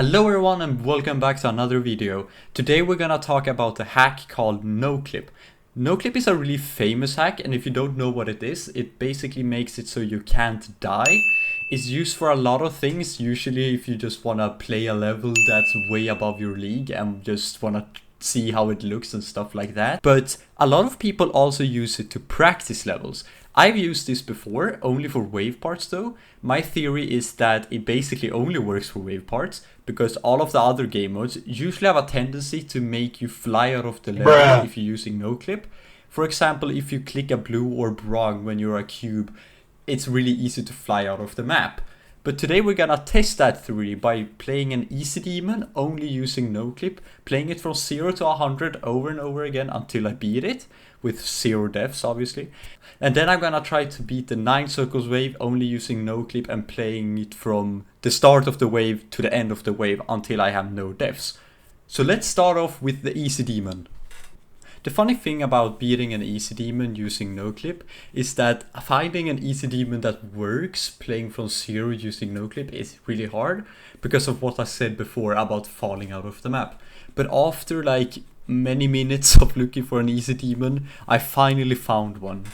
Hello everyone and welcome back to another video. Today we're gonna talk about a hack called noclip. Noclip is a really famous hack, and if you don't know what it is, it basically makes it so you can't die. It's used for a lot of things, usually if you just wanna play a level that's way above your league and just wanna see how it looks and stuff like that. But a lot of people also use it to practice levels. I've used this before, only for wave parts though. My theory is that it basically only works for wave parts because all of the other game modes usually have a tendency to make you fly out of the level if you're using noclip. For example, if you click a blue or brown when you're a cube, it's really easy to fly out of the map. But today we're gonna test that theory by playing an easy demon only using noclip, playing it from 0 to 100 over and over again until I beat it, with 0 deaths obviously. And then I'm gonna try to beat the 9 circles wave only using noclip and playing it from the start of the wave to the end of the wave until I have no deaths. So let's start off with the easy demon. The funny thing about beating an easy demon using noclip is that finding an easy demon that works playing from 0 using noclip is really hard because of what I said before about falling out of the map. But after like many minutes of looking for an easy demon, I finally found one.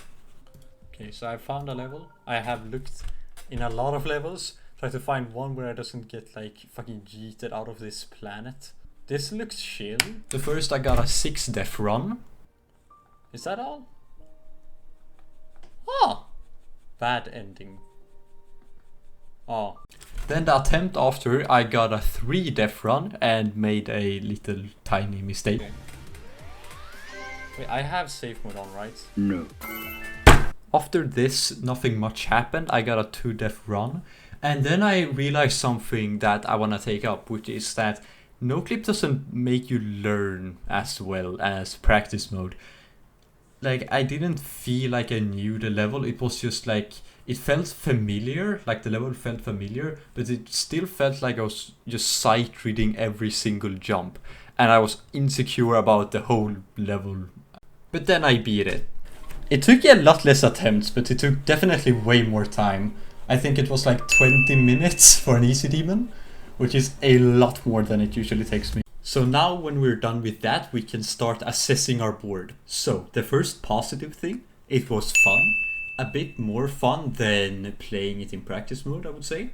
Okay, so I found a level. I have looked in a lot of levels, try to find one where I doesn't get like fucking yeeted out of this planet. This looks chill. The first I got a 6 death run. Is that all? Oh! Bad ending. Oh. Then the attempt after I got a 3 death run and made a little tiny mistake. Okay. Wait, I have safe mode on, right? No. After this, nothing much happened. I got a 2 death run. And then I realized something that I want to take up, which is that noclip doesn't make you learn as well as practice mode. Like, I didn't feel like I knew the level. It was just like, it felt familiar, like the level felt familiar, but it still felt like I was just sight reading every single jump. And I was insecure about the whole level. But then I beat it. It took a lot less attempts, but it took definitely way more time. I think it was like 20 minutes for an easy demon, which is a lot more than it usually takes me. So now when we're done with that, we can start assessing our board. So the first positive thing, it was fun. A bit more fun than playing it in practice mode, I would say.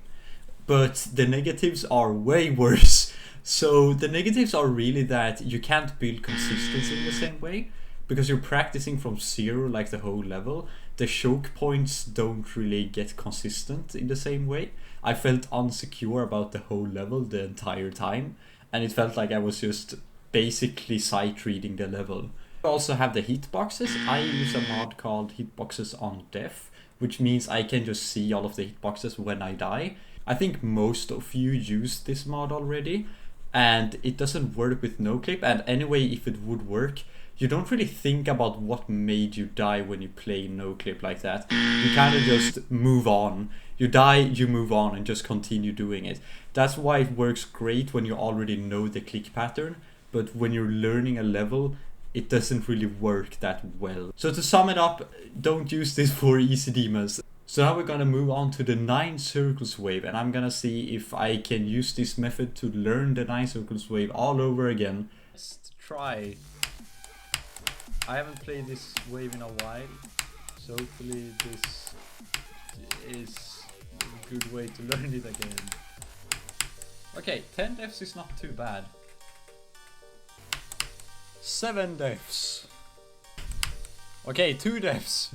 But the negatives are way worse. So the negatives are really that you can't build consistency in the same way, because you're practicing from 0 like the whole level. The choke points don't really get consistent in the same way. I felt insecure about the whole level the entire time, and it felt like I was just basically sight reading the level. I also have the hitboxes. I use a mod called hitboxes on death, which means I can just see all of the hitboxes when I die. I think most of you use this mod already, and it doesn't work with noclip. And anyway, if it would work, you don't really think about what made you die when you play noclip like that. You kind of just move on. You die, you move on and just continue doing it. That's why it works great when you already know the click pattern, but when you're learning a level, it doesn't really work that well. So to sum it up, don't use this for easy demons. So now we're gonna move on to the 9 circles wave, and I'm gonna see if I can use this method to learn the 9 circles wave all over again. Let's try. I haven't played this wave in a while, so hopefully this is a good way to learn it again. Okay, 10 deaths is not too bad. 7 deaths. Okay, 2 deaths.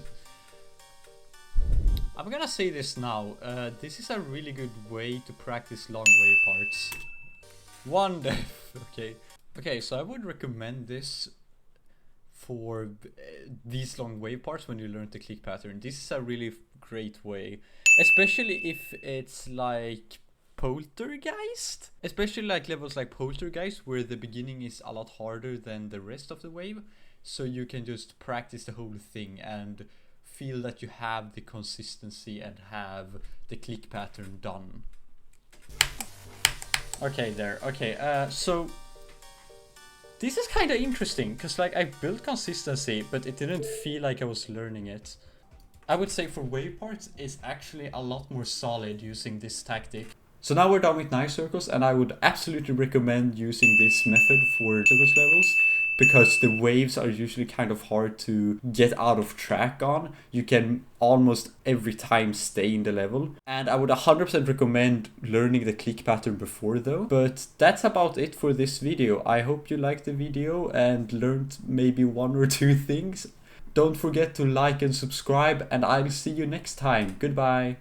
I'm gonna say this now. This is a really good way to practice long wave parts. 1 death. Okay, so I would recommend this for these long wave parts when you learn the click pattern. This is a really great way, especially if it's like Poltergeist, especially like levels like Poltergeist where the beginning is a lot harder than the rest of the wave, so you can just practice the whole thing and feel that you have the consistency and have the click pattern done. Okay, there. Okay, so this is kind of interesting, because like I built consistency, but it didn't feel like I was learning it. I would say for wave parts, it's actually a lot more solid using this tactic. So now we're done with nice circles, and I would absolutely recommend using this method for circles levels, because the waves are usually kind of hard to get out of track on. You can almost every time stay in the level. And I would 100% recommend learning the click pattern before though. But that's about it for this video. I hope you liked the video and learned maybe 1 or 2 things. Don't forget to like and subscribe, and I'll see you next time. Goodbye.